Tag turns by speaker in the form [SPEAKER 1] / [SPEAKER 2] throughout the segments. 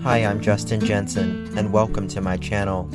[SPEAKER 1] Hi, I'm Justin Jensen, and welcome to my channel.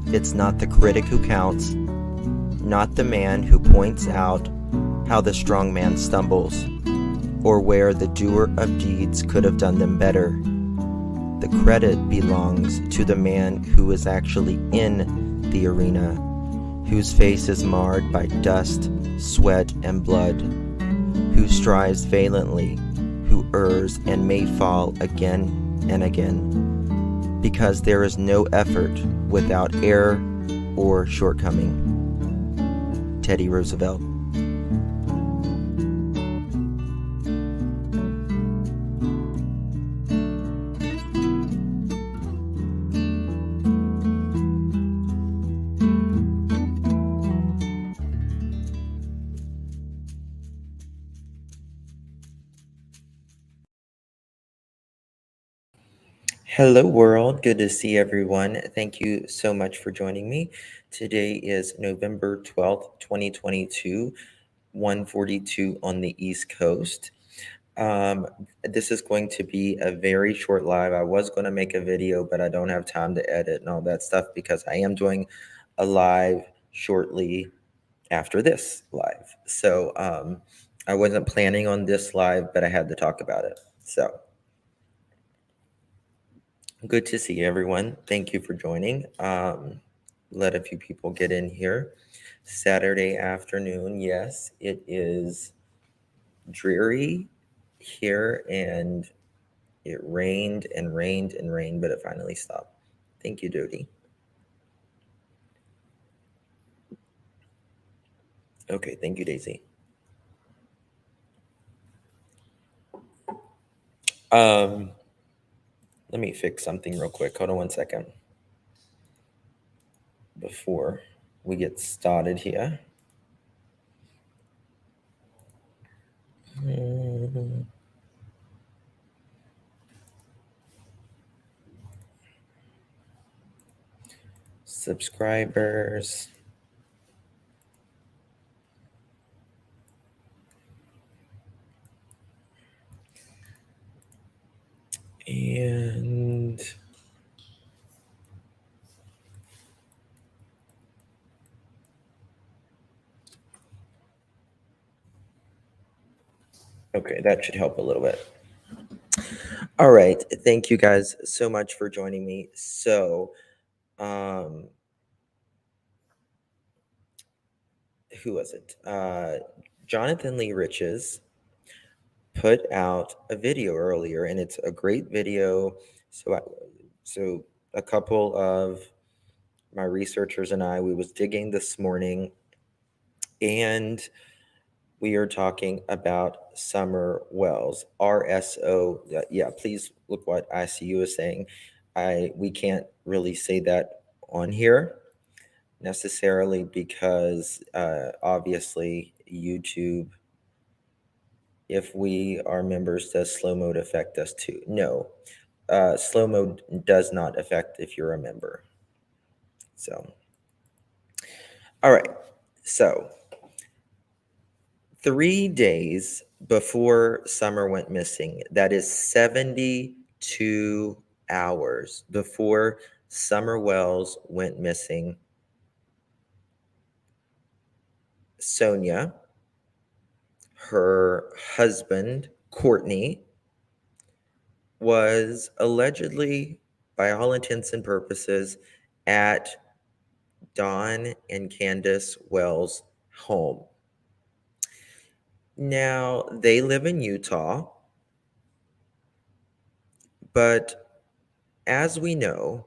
[SPEAKER 1] It's not the critic who counts, not the man who points out how the strong man stumbles, or where the doer of deeds could have done them better. The credit belongs to the man who is actually in the arena, whose face is marred by dust, sweat, and blood, who strives valiantly, who errs and may fall again and again, because there is no effort without error or shortcoming. Teddy Roosevelt. Hello, world. Good to see everyone. Thank you so much for joining me. Today is November 12th, 2022, 1:42 on the East Coast. This is going to be a very short live. I was going to make a video, but I don't have time to edit and all that stuff because I am doing a live shortly after this live. So I wasn't planning on this live, but I had to talk about it. So good to see everyone. Thank you for joining. Let a few people get in here. Saturday afternoon, yes, it is dreary here, and it rained and rained and rained, but it finally stopped. Thank you, Dodie. Okay, thank you, Daisy. Let me fix something real quick. Hold on one second before we get started here. Subscribers. And okay, that should help a little bit. All right, thank you guys so much for joining me. So, who was it? Jonathan Lee Riches put out a video earlier, and it's a great video. So a couple of my researchers and we was digging this morning, and we are talking about Summer Wells, RSO. Yeah, please look what ICU is saying. We can't really say that on here necessarily because obviously YouTube, if we are members, does slow mode affect us too? No, slow mode does not affect if you're a member. So, all right. So 3 days before Summer went missing, that is 72 hours before Summer Wells went missing, Sonja, her husband, Cortney, was allegedly, by all intents and purposes, at Don and Candace Wells' home. Now, they live in Utah, but as we know,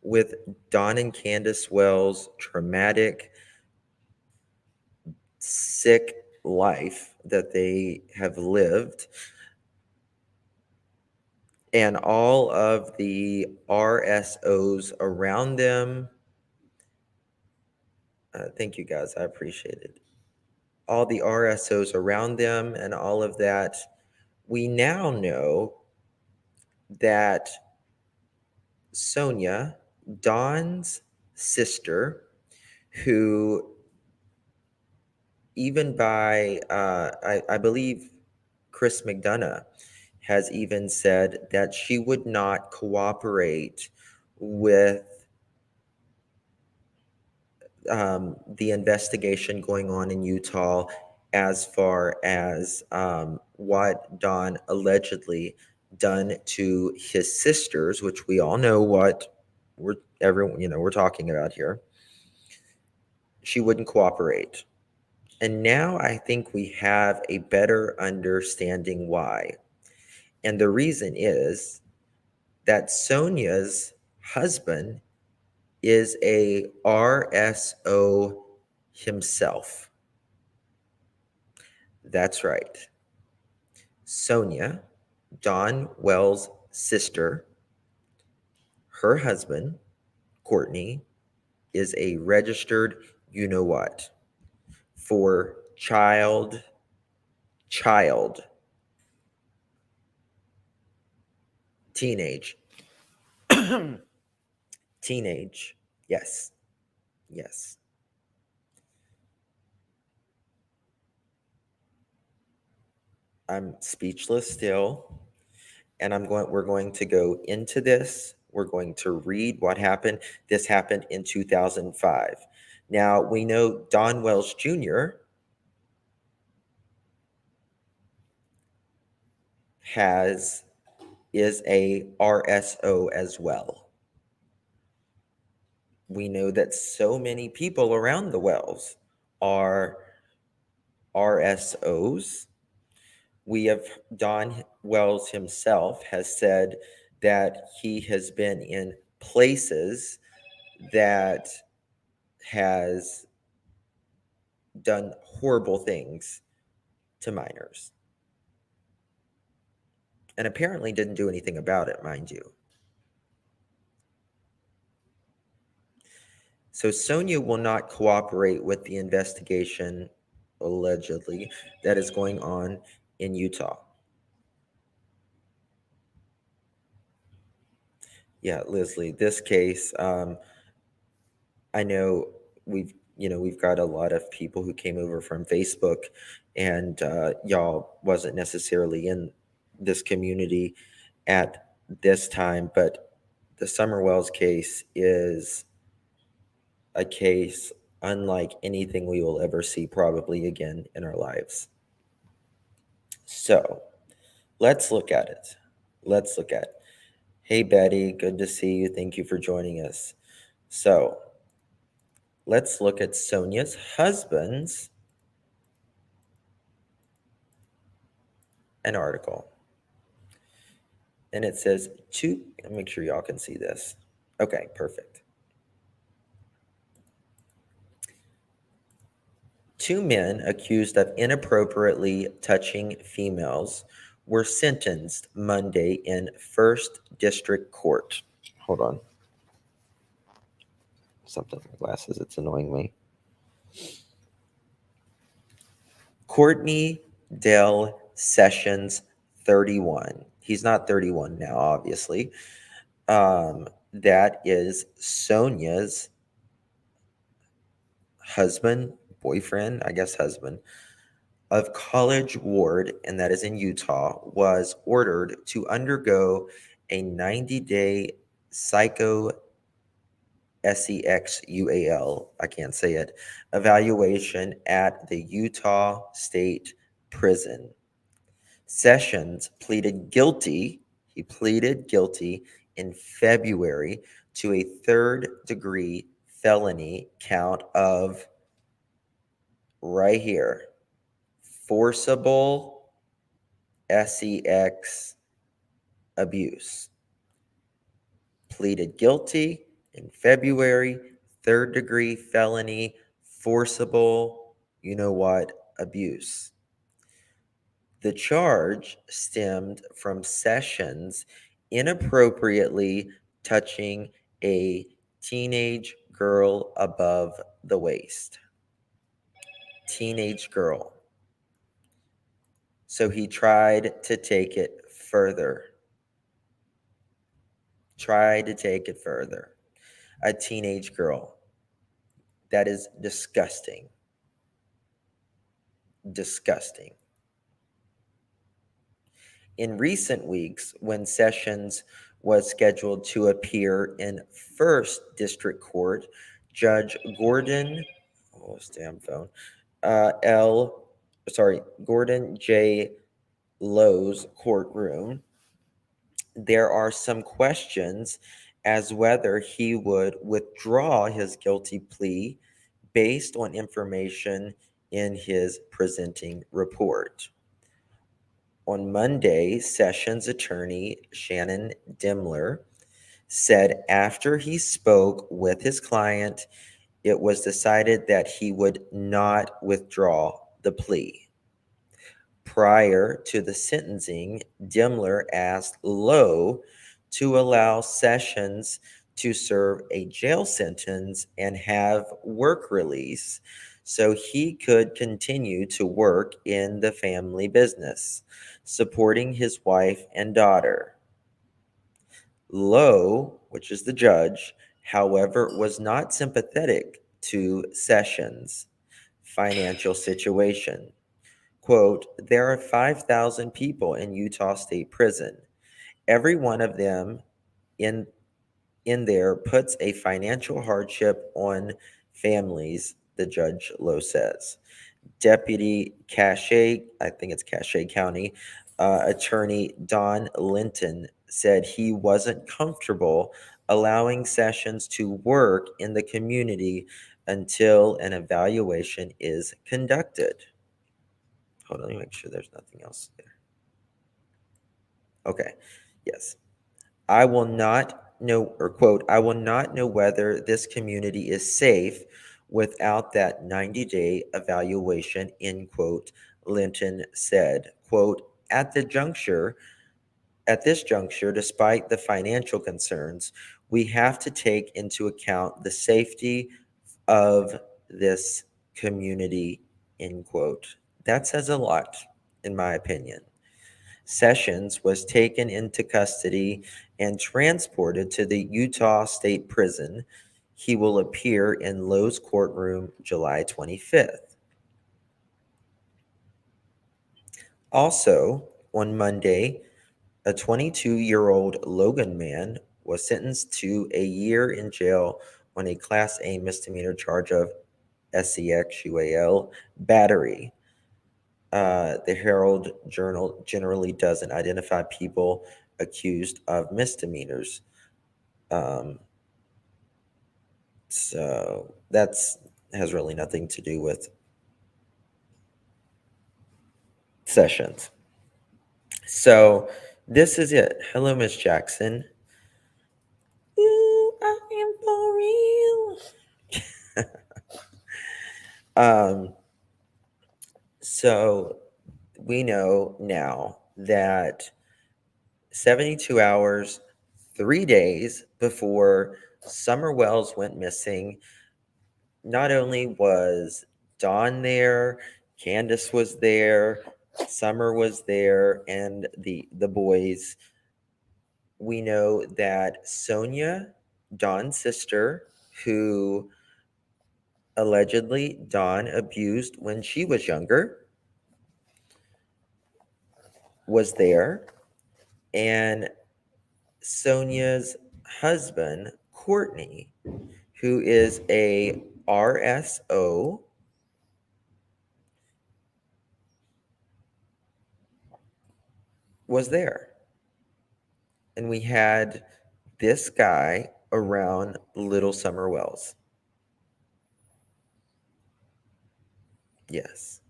[SPEAKER 1] with Don and Candace Wells' traumatic, sick life that they have lived, and all of the RSOs around them. Thank you guys, I appreciate it. All the RSOs around them and all of that. We now know that Sonja, Dawn's sister, who even by, I believe Chris McDonough has even said that she would not cooperate with the investigation going on in Utah as far as what Don allegedly done to his sisters, which we all know what we're talking about here. She wouldn't cooperate. And now I think we have a better understanding why. And the reason is that Sonja's husband is a RSO himself. That's right. Sonja, Don Wells' sister, her husband, Cortney, is a registered you know what for child, teenage, teenage. Yes, yes. I'm speechless still. And we're going to go into this. We're going to read what happened. This happened in 2005. Now, we know Don Wells Jr. is a RSO as well. We know that so many people around the Wells are RSOs. We have Don Wells himself has said that he has been in places that has done horrible things to minors and apparently didn't do anything about it, mind you. So Sonja will not cooperate with the investigation, allegedly, that is going on in Utah. Yeah, Leslie, this case, I know we've got a lot of people who came over from Facebook, and y'all wasn't necessarily in this community at this time, but the Summer Wells case is a case unlike anything we will ever see probably again in our lives. So let's look at it. Let's look at it. Hey, Betty, good to see you. Thank you for joining us. So let's look at Sonja's husband's an article. And it says make sure y'all can see this. Okay, perfect. 2 men accused of inappropriately touching females were sentenced Monday in First District Court. Hold on. Something with glasses, it's annoying me. Courtney Dell Sessions, 31. He's not 31 now, obviously. That is Sonja's husband, boyfriend, I guess husband, of College Ward, and that is in Utah, was ordered to undergo a 90-day psycho SEXUAL, I can't say it, evaluation at the Utah State Prison. Sessions pleaded guilty. He pleaded guilty in February to a third-degree felony count of, right here, forcible sex abuse. Pleaded guilty in February, third-degree felony, forcible, you know what, abuse. The charge stemmed from Sessions inappropriately touching a teenage girl above the waist. Teenage girl. So he tried to take it further. Tried to take it further. A teenage girl. That is disgusting. Disgusting. In recent weeks, when Sessions was scheduled to appear in First District Court, Judge Gordon, oh, this damn phone, Gordon J. Lowe's courtroom, there are some questions as whether he would withdraw his guilty plea based on information in his presenting report. On Monday, Sessions attorney Shannon Dimler said after he spoke with his client, it was decided that he would not withdraw the plea. Prior to the sentencing, Dimler asked Lowe to allow Sessions to serve a jail sentence and have work release so he could continue to work in the family business, supporting his wife and daughter. Lowe, which is the judge, however, was not sympathetic to Sessions' financial situation. Quote, there are 5,000 people in Utah State Prison. Every one of them in there puts a financial hardship on families, the Judge Lowe says. Deputy Cache, I think it's Cache County, Attorney Don Linton said he wasn't comfortable allowing Sessions to work in the community until an evaluation is conducted. Hold on, let me make sure there's nothing else there. Okay, yes. I will not know, or quote, I will not know whether this community is safe without that 90-day evaluation, end quote, Linton said. Quote, at this juncture, despite the financial concerns, we have to take into account the safety of this community, end quote. That says a lot, in my opinion. Sessions was taken into custody and transported to the Utah State Prison. He will appear in Lowe's courtroom July 25th. Also, on Monday, a 22-year-old Logan man was sentenced to a year in jail on a Class A misdemeanor charge of SCXUAL battery. The Herald Journal generally doesn't identify people accused of misdemeanors. So that's has really nothing to do with Sessions. So this is it. Hello, Miss Jackson. Ooh, I am for real. So we know now that 72 hours, 3 days before Summer Wells went missing, not only was Dawn there, Candace was there, Summer was there, and the boys. We know that Sonja, Dawn's sister, who allegedly Dawn abused when she was younger, was there, and Sonja's husband, Cortney, who is a RSO, was there. And we had this guy around Little Summer Wells. Yes.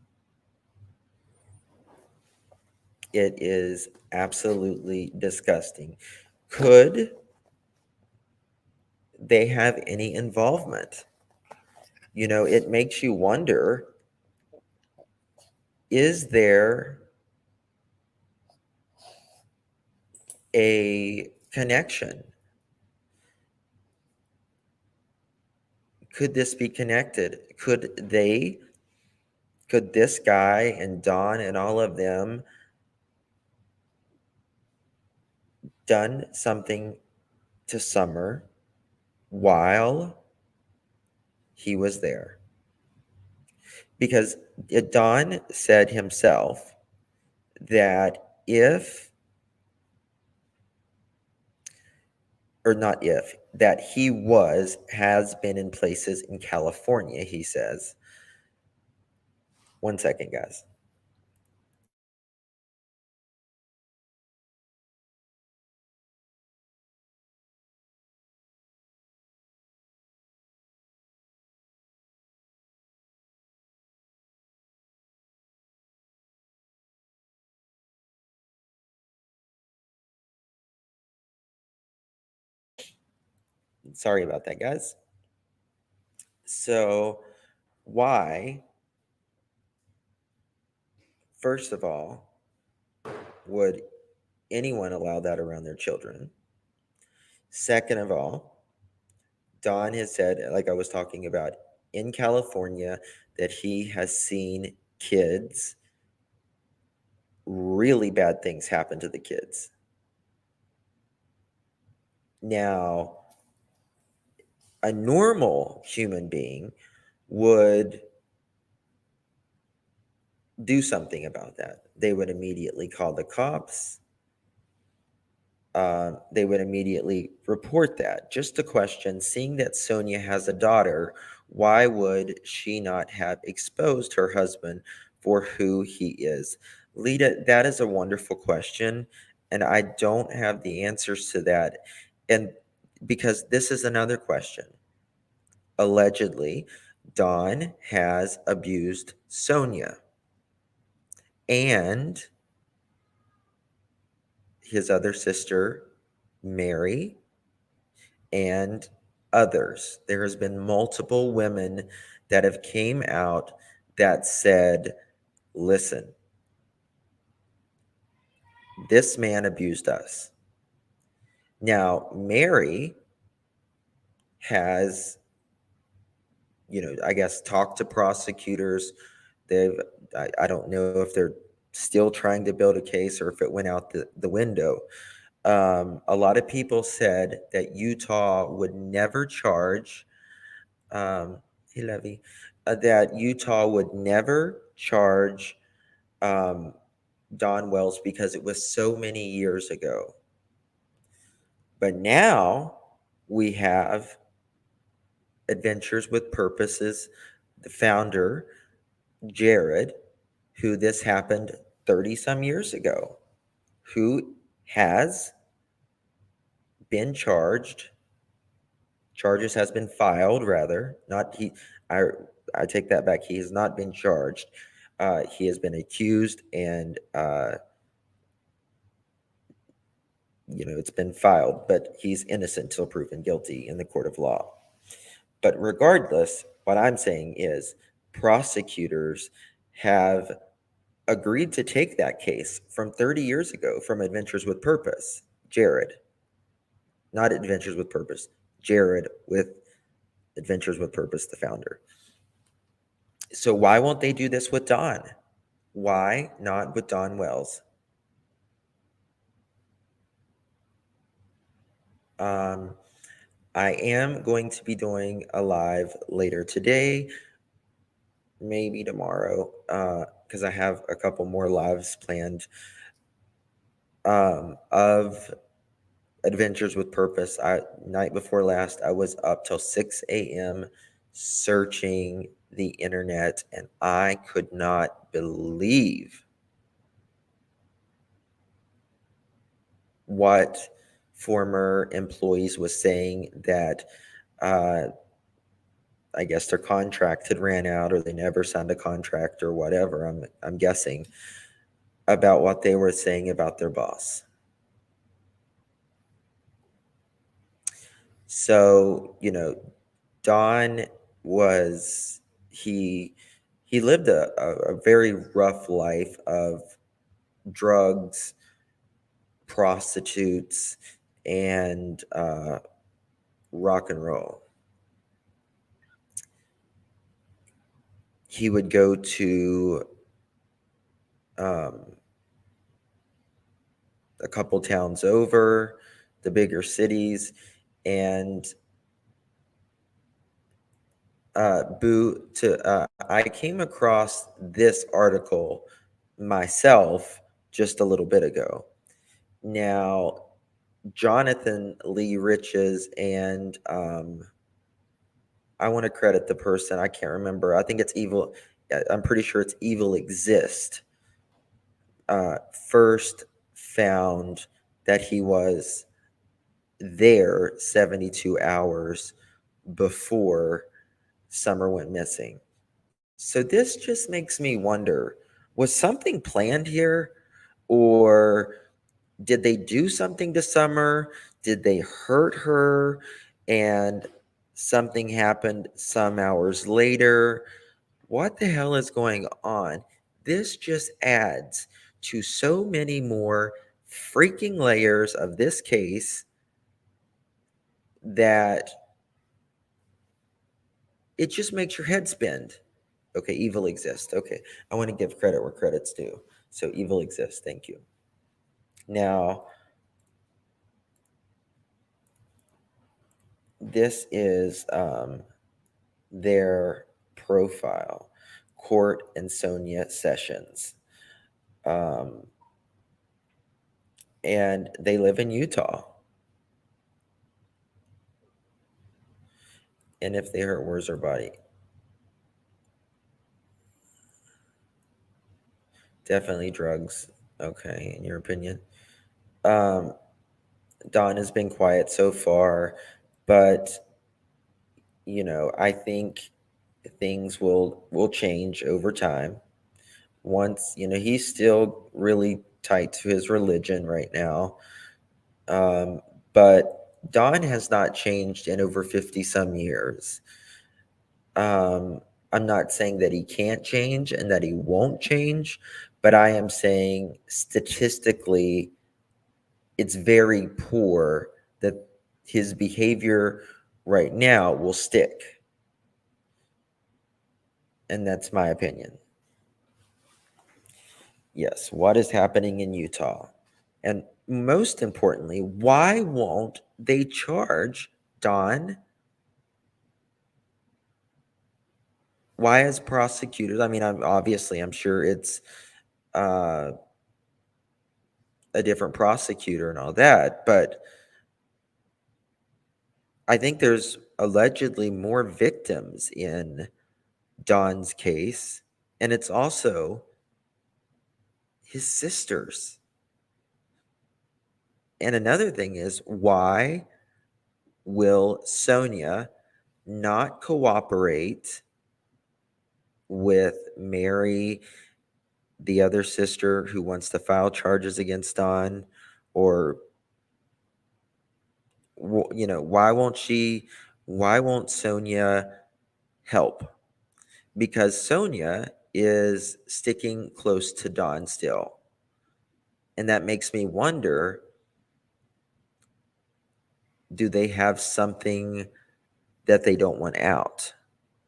[SPEAKER 1] It is absolutely disgusting. Could they have any involvement? You know, it makes you wonder is there a connection? Could this be connected? Could this guy and Don and all of them done something to Summer while he was there? Because Don said himself that if, or not if, that he has been in places in California, he says. One second, guys. Sorry about that, guys. So, why, first of all, would anyone allow that around their children? Second of all, Don has said, like I was talking about, in California, that he has seen kids, really bad things happen to the kids. Now, a normal human being would do something about that. They would immediately call the cops. They would immediately report that. Just a question, seeing that Sonja has a daughter, why would she not have exposed her husband for who he is? Lita, that is a wonderful question, and I don't have the answers to that. And because this is another question. Allegedly, Don has abused Sonja and his other sister, Mary, and others. There has been multiple women that have came out that said, listen, this man abused us. Now, Mary has, I guess, talked to prosecutors. I don't know if they're still trying to build a case or if it went out the window. A lot of people said that Utah would never charge, hey Levy, that Utah would never charge Don Wells because it was so many years ago. But now we have Adventures with Purposes, the founder, Jared, who this happened 30 some years ago, who has been charges has been filed, rather, not he, I take that back. He has not been charged. He has been accused and, it's been filed, but he's innocent till proven guilty in the court of law. But regardless, what I'm saying is prosecutors have agreed to take that case from 30 years ago from Adventures with Purpose, Jared, not Adventures with Purpose, Jared with Adventures with Purpose, the founder. So why won't they do this with Don? Why not with Don Wells? I am going to be doing a live later today, maybe tomorrow, because I have a couple more lives planned of Adventures with Purpose. Night before last, I was up till 6 a.m. searching the internet, and I could not believe what former employees was saying, that I guess their contract had ran out or they never signed a contract or whatever. I'm guessing about what they were saying about their boss. So, Don was he he lived a very rough life of drugs, prostitutes, and rock and roll. He would go to um, a couple towns over, the bigger cities, and I came across this article myself just a little bit ago. Now, Jonathan Lee Riches and I want to credit the person. I can't remember. I think it's Evil. I'm pretty sure it's Evil Exist. First found that he was there 72 hours before Summer went missing. So this just makes me wonder, was something planned here, or did they do something to Summer? Did they hurt her and something happened some hours later? What the hell is going on? This just adds to so many more freaking layers of this case that it just makes your head spin. Okay, evil exists. Okay, I want to give credit where credit's due. So evil exists. Thank you. Now, this is their profile, Court and Sonja Sessions. And they live in Utah. And if they hurt, where's her body? Definitely drugs. Okay, in your opinion. Dawn has been quiet so far, but I think things will change over time. Once, he's still really tight to his religion right now. But Dawn has not changed in over 50 some years. I'm not saying that he can't change and that he won't change, but I am saying statistically, it's very poor that his behavior right now will stick. And that's my opinion. Yes, what is happening in Utah? And most importantly, why won't they charge Dawn? Why as prosecutors? I mean, I'm sure it's uh, a different prosecutor and all that, but I think there's allegedly more victims in Dawn's case, and it's also his sisters. And another thing is, why will Sonja not cooperate with Mary, the other sister who wants to file charges against Dawn? Or, why won't Sonja help? Because Sonja is sticking close to Dawn still. And that makes me wonder, do they have something that they don't want out?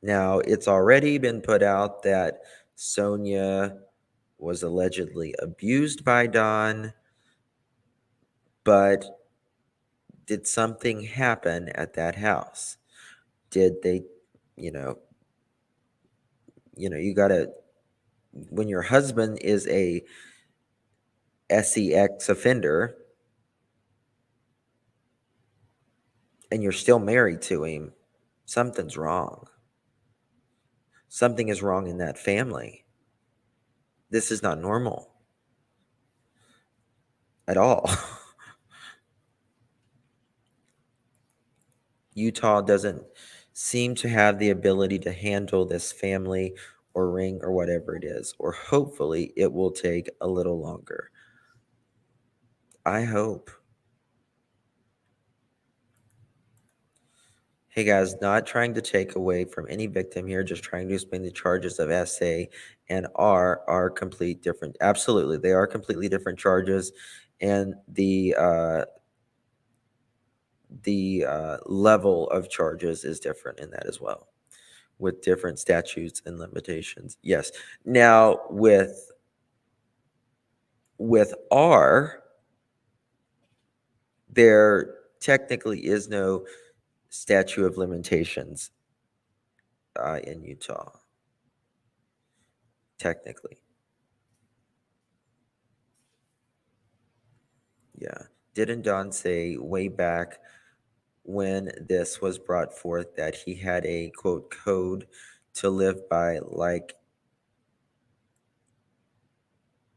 [SPEAKER 1] Now, it's already been put out that Sonja was allegedly abused by Dawn, but did something happen at that house? Did they, you know, you got to, when your husband is a sex offender and you're still married to him, something's wrong. Something is wrong in that family. This is not normal at all. Utah doesn't seem to have the ability to handle this family or ring or whatever it is, or hopefully it will take a little longer. I hope. Hey guys, not trying to take away from any victim here, just trying to explain the charges of SA and R are complete different. Absolutely, they are completely different charges, and the level of charges is different in that as well, with different statutes and limitations. Yes. Now with R, there technically is no statute of limitations in Utah. Technically, yeah. Didn't Don say way back when this was brought forth that he had a quote code to live by, like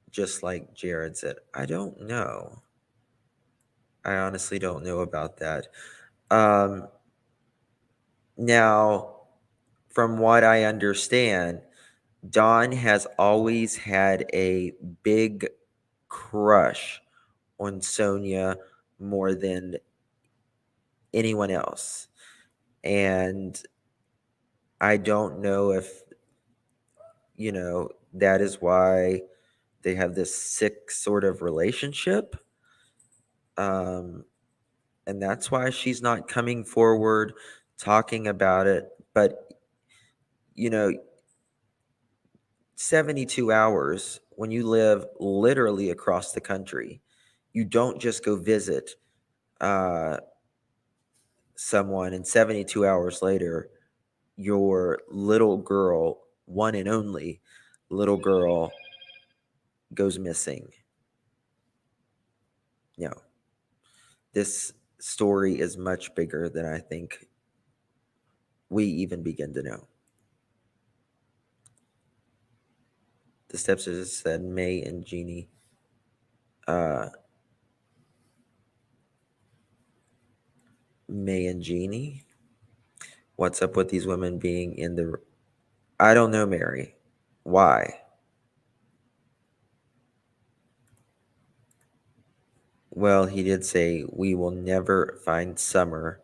[SPEAKER 1] just like Jared said? I don't know. I honestly don't know about that. Um, Now, from what I understand, Don has always had a big crush on Sonja more than anyone else. And I don't know if, that is why they have this sick sort of relationship. Um, and that's why she's not coming forward talking about it. But, you know, 72 hours when you live literally across the country, you don't just go visit uh, someone and 72 hours later, your little girl, one and only little girl, goes missing. No, this story is much bigger than I think we even begin to know. The stepsisters said May and Jeannie. May and Jeannie? What's up with these women being in the... I don't know, Mary. Why? Well, he did say, we will never find Summer.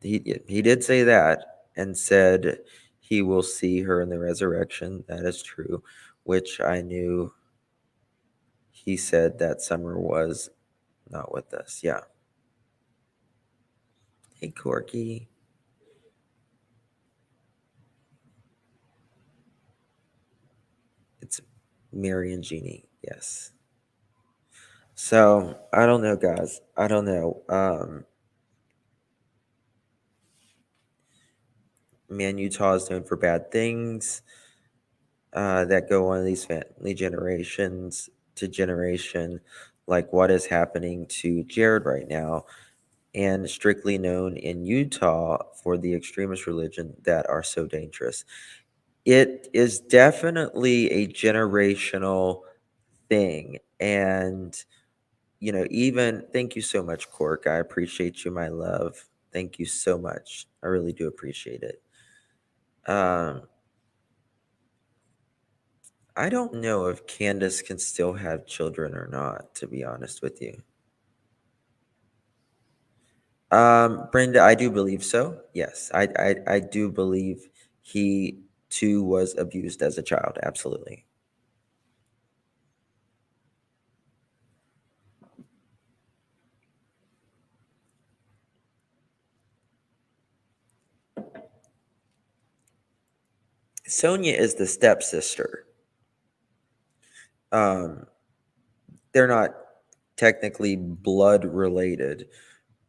[SPEAKER 1] He did say that and said he will see her in the resurrection. That is true, which I knew he said that Summer was not with us. Yeah. Hey, Corky. It's Mary and Jeannie. Yes. So I don't know, guys. I don't know. Man, Utah is known for bad things that go on in these family generations to generation, like what is happening to Jared right now, and strictly known in Utah for the extremist religion that are so dangerous. It is definitely a generational thing. And, even thank you so much, Cork. I appreciate you, my love. Thank you so much. I really do appreciate it. I don't know if Candace can still have children or not, to be honest with you. Brenda, I do believe so. Yes, I do believe he too was abused as a child. Absolutely. Sonja is the stepsister. Um, they're not technically blood related,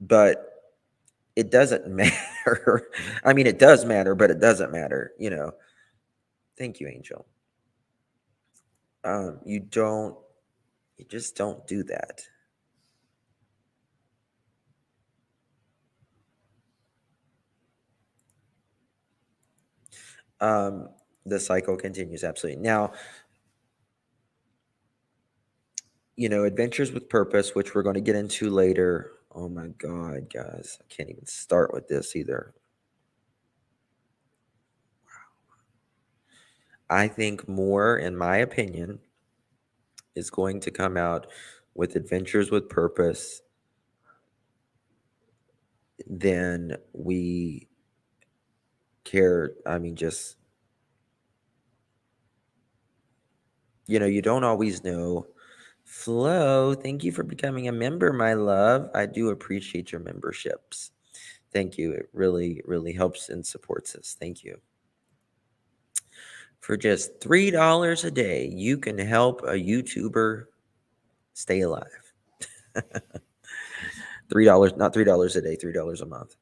[SPEAKER 1] but it doesn't matter. I mean, it does matter, but it doesn't matter. Thank you, Angel. You just don't do that. The cycle continues. Absolutely. Now, Adventures with Purpose, which we're going to get into later. Oh my God, guys. I can't even start with this either. I think more, in my opinion, is going to come out with Adventures with Purpose than we care. I mean, just, you don't always know. Flo, thank you for becoming a member, my love. I do appreciate your memberships. Thank you. It really, really helps and supports us. Thank you. For just $3 a day, you can help a YouTuber stay alive. $3, not $3 a day, $3 a month.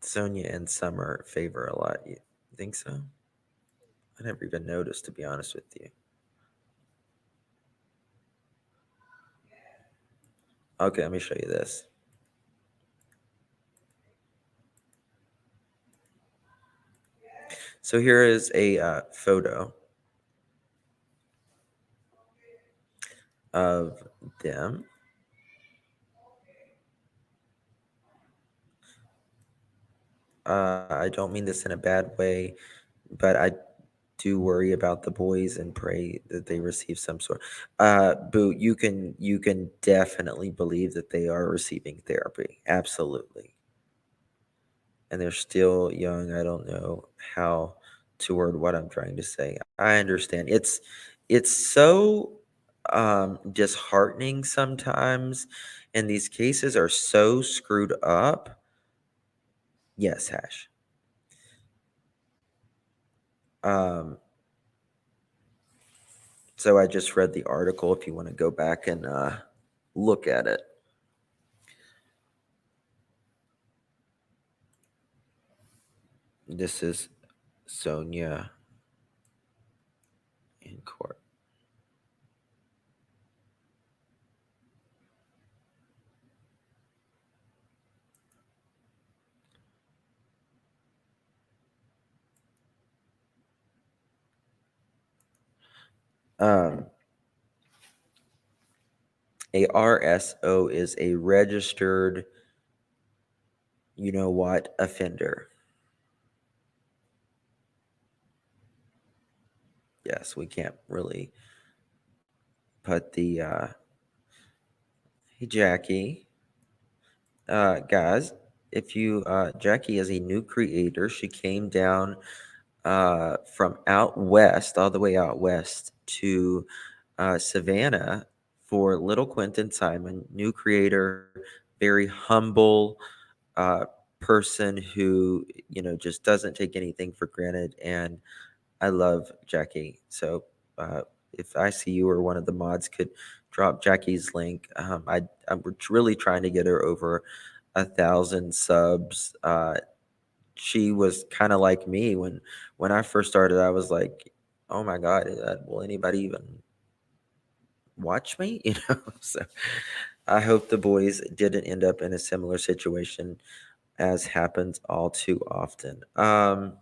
[SPEAKER 1] Sonja and Summer favor a lot. You think so? I never even noticed, to be honest with you. Okay, let me show you this. So here is a photo of them. I don't mean this in a bad way, but I do worry about the boys and pray that they receive some sort. Boo, you can definitely believe that they are receiving therapy. Absolutely. And they're still young. I don't know how to word what I'm trying to say. I understand. It's so disheartening sometimes, and these cases are so screwed up. Yes, Hash. So I just read the article if you want to go back and look at it. This is Sonja in court. A RSO is a registered, you know what, offender. Yes, we can't really put the hey Jackie. Guys, if you Jackie is a new creator. She came down from out west, all the way out west to Savannah for Little Quentin Simon, new creator, very humble person who, just doesn't take anything for granted. And I love Jackie. So if I see you or one of the mods could drop Jackie's link, I'm really trying to get her over 1,000 subs. She was kind of like me when I first started. I was like, oh my God, will anybody even watch me? So I hope the boys didn't end up in a similar situation as happens all too often. I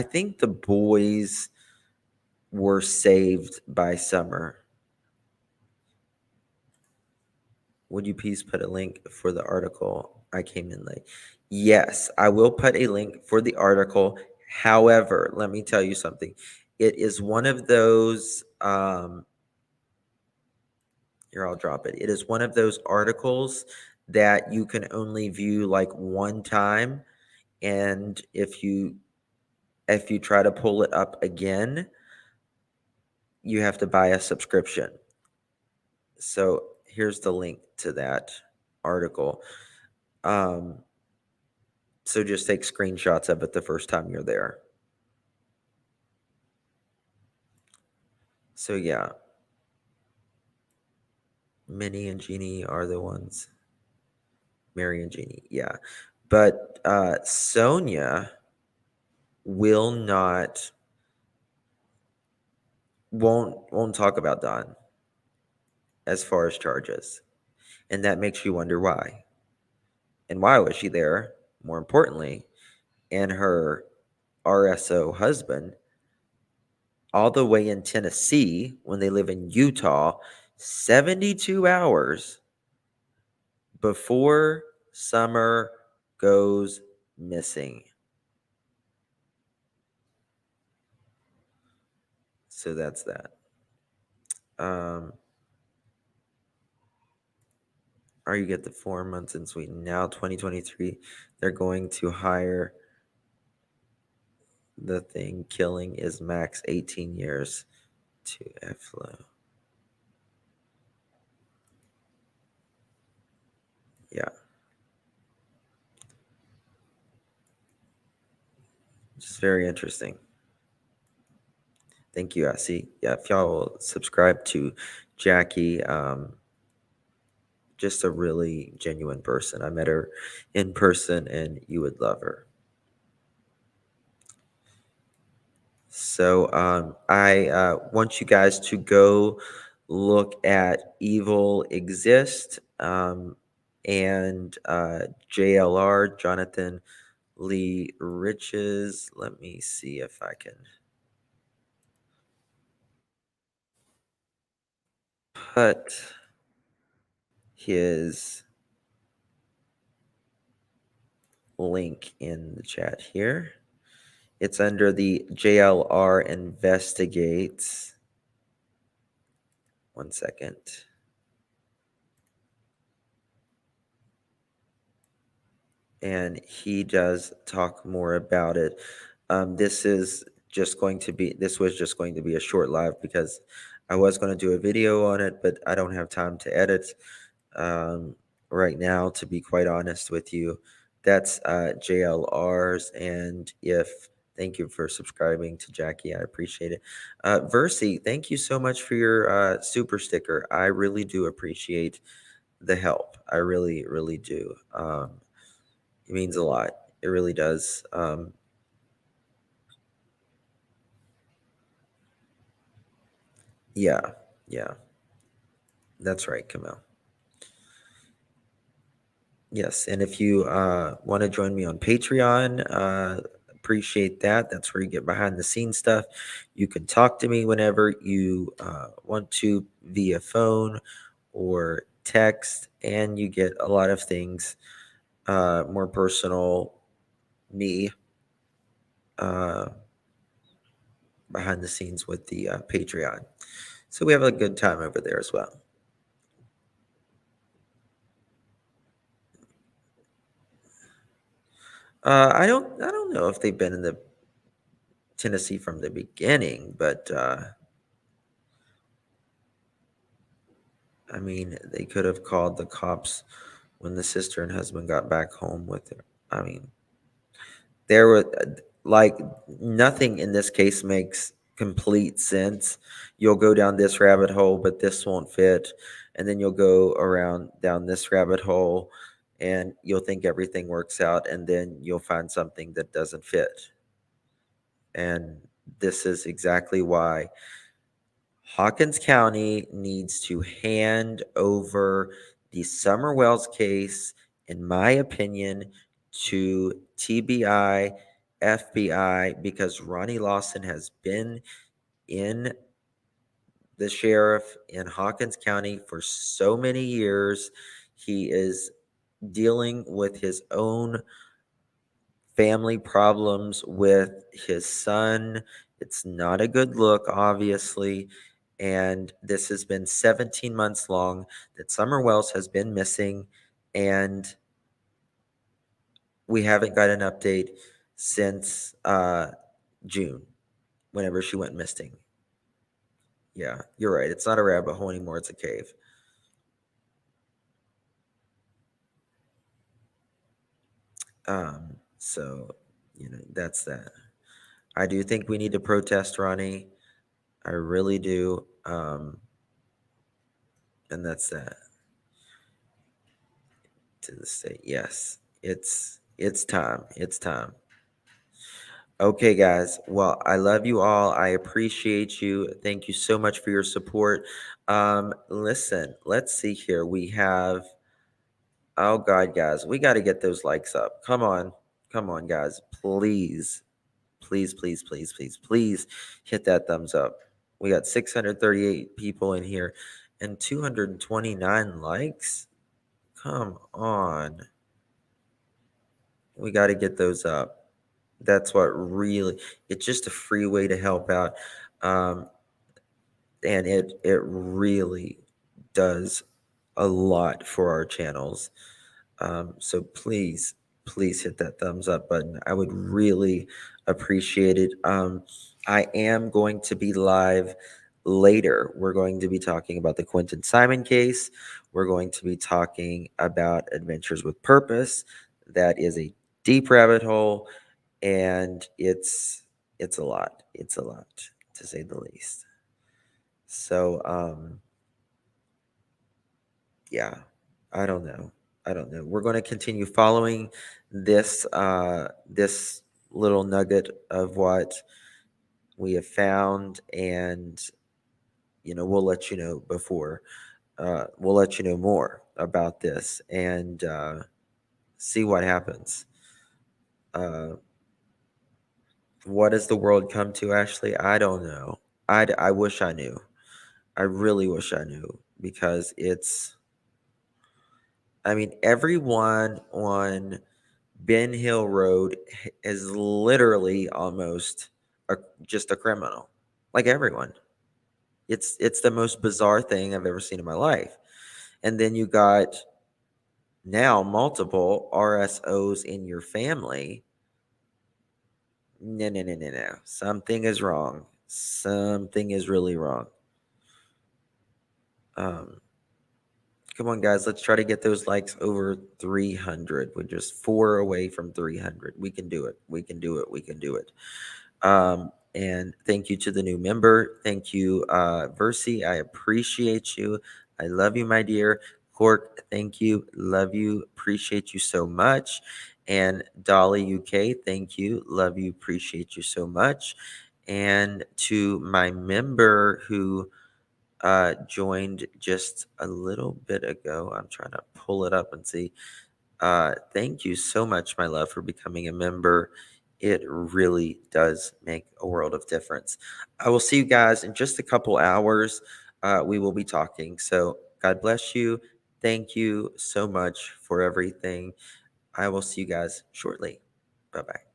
[SPEAKER 1] think the boys were saved by Summer. Would you please put a link for the article? I came in late. Yes, I will put a link for the article. However, let me tell you something. It is one of those here, I'll drop it. It is one of those articles that you can only view like one time, and if you try to pull it up again, you have to buy a subscription. So here's the link to that article. So just take screenshots of it the first time you're there. So yeah, Minnie and Jeannie are the ones. Mary and Jeannie, yeah. But Sonja will not won't talk about Don as far as charges. And that makes you wonder why. And why was she there? More importantly, and her RSO husband all the way in Tennessee when they live in Utah, 72 hours before Summer goes missing. So that's that. or you get the 4 months in Sweden. Now 2023, they're going to hire the thing. Killing is max 18 years to FLO. Yeah. Just very interesting. Thank you. I see. Yeah, if y'all will subscribe to Jackie, just a really genuine person. I met her in person and you would love her. So I want you guys to go look at Evil Exist and JLR, Jonathan Lee Riches. Let me see if I can put his link in the chat here. It's under the JLR Investigates. One second. And he does talk more about it. This was just going to be a short live because I was going to do a video on it, but I don't have time to edit right now, to be quite honest with you. That's JLR's. And thank you for subscribing to Jackie. I appreciate it. Versi, thank you so much for your super sticker. I really do appreciate the help. I really, really do. It means a lot. It really does. Yeah, yeah, that's right, Camille. Yes, and if you want to join me on Patreon, appreciate that. That's where you get behind the scenes stuff. You can talk to me whenever you want to via phone or text, and you get a lot of things more personal, me uh, behind the scenes with the Patreon. So we have a good time over there as well. I don't know if they've been in the Tennessee from the beginning, but I mean, they could have called the cops when the sister and husband got back home with her. I mean, there were like nothing in this case makes complete sense. You'll go down this rabbit hole, but this won't fit, and then you'll go around down this rabbit hole, and you'll think everything works out, and then you'll find something that doesn't fit. And this is exactly why Hawkins County needs to hand over the Summer Wells case, in my opinion, to TBI, FBI, because Ronnie Lawson has been in the sheriff in Hawkins County for so many years. He is dealing with his own family problems with his son. It's not a good look, obviously. And this has been 17 months long that Summer Wells has been missing. And we haven't got an update since June, whenever she went missing. Yeah, you're right. It's not a rabbit hole anymore. It's a cave. So, that's that. I do think we need to protest, Ronnie. I really do. And that's that. To the state. Yes, it's time. It's time. Okay, guys. Well, I love you all. I appreciate you. Thank you so much for your support. Listen, let's see here. We have, oh God, guys, we got to get those likes up. Come on, guys. Please, please, please, please, please, please hit that thumbs up. We got 638 people in here and 229 likes. Come on. We got to get those up. That's what really, it's just a free way to help out. Um, and it really does a lot for our channels. So please hit that thumbs up button. I would really appreciate it. I am going to be live later. We're going to be talking about the Quentin Simon case. We're going to be talking about Adventures with Purpose. That is a deep rabbit hole, and it's a lot. It's a lot, to say the least. So yeah, I don't know. I don't know. We're going to continue following this little nugget of what we have found, and we'll let you know before. We'll let you know more about this, and see what happens. What does the world come to, Ashley? I don't know. I wish I knew. I really wish I knew, because I mean, everyone on Ben Hill Road is literally almost just a criminal. Like everyone. It's the most bizarre thing I've ever seen in my life. And then you got now multiple RSOs in your family. No, no, no, no, no. Something is wrong. Something is really wrong. Um, Come on, guys. Let's try to get those likes over 300. We're just 4 away from 300. We can do it. We can do it. We can do it. And thank you to the new member. Thank you, Versi. I appreciate you. I love you, my dear. Court, thank you. Love you. Appreciate you so much. And Dolly UK, thank you. Love you. Appreciate you so much. And to my member who joined just a little bit ago, I'm trying to pull it up and see. Thank you so much, my love, for becoming a member. It really does make a world of difference. I will see you guys in just a couple hours. We will be talking. So God bless you. Thank you so much for everything. I will see you guys shortly. Bye bye.